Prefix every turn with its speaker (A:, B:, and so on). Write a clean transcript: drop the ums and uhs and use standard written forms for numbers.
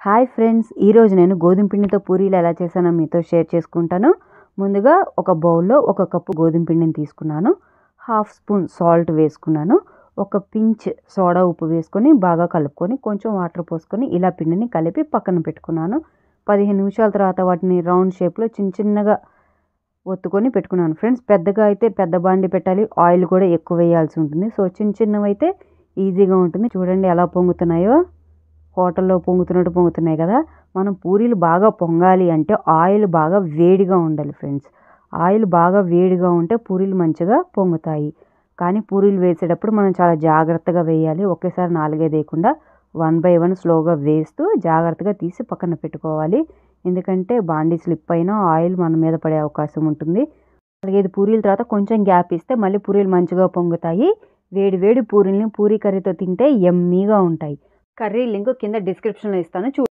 A: Hi friends, ఈరోజు నేను గోధుమ పిండితో పూరీలు ఎలా చేశానో మీతో షేర్ చేసుకుంటాను. ముందుగా ఒక బౌల్లో 1 కప్పు గోధుమ పిండిని తీసుకున్నాను. హాఫ్ స్పూన్ సాల్ట్ వేసుకున్నాను. ఒక పించ్ సోడా ఉప్పు వేసుకొని బాగా కలుపుకొని కొంచెం వాటర్ పోసుకొని ఇలా పిండిని కలిపి పక్కన పెట్టుకున్నాను. 15 నిమిషాల తర్వాత వాటిని రౌండ్ షేప్లో చిన్నగా ఒత్తుకొని పెట్టుకున్నాను. ఫ్రెండ్స్, పెద్దగా అయితే పెద్ద బాండి పెట్టాలి, ఆయిల్ కూడా ఎక్కువ వేయాల్సి ఉంటుంది. సో చిన్నవి అయితే ఈజీగా ఉంటుంది. చూడండి ఎలా పొంగుతున్నాయో, హోటల్లో పొంగుతున్నట్టు పొంగుతున్నాయి కదా. మనం పూరీలు బాగా పొంగాలి అంటే ఆయిల్ బాగా వేడిగా ఉండాలి ఫ్రెండ్స్. ఆయిల్ బాగా వేడిగా ఉంటే పూరీలు మంచిగా పొంగుతాయి. కానీ పూరీలు వేసేటప్పుడు మనం చాలా జాగ్రత్తగా వేయాలి. ఒకేసారి 4-5 వేయకుండా 1 బై 1 స్లోగా వేస్తూ జాగ్రత్తగా తీసి పక్కన పెట్టుకోవాలి. ఎందుకంటే బాండీ స్లిప్ అయినా ఆయిల్ మన మీద పడే అవకాశం ఉంటుంది. 4-5 పూరీల తర్వాత కొంచెం గ్యాప్ ఇస్తే మళ్ళీ పూరీలు మంచిగా పొంగుతాయి. వేడి పూరీల్ని పూరీ కర్రీతో తింటే యమ్మీగా ఉంటాయి. కర్రీ లింక్ కింద డిస్క్రిప్షన్లో ఇస్తాను.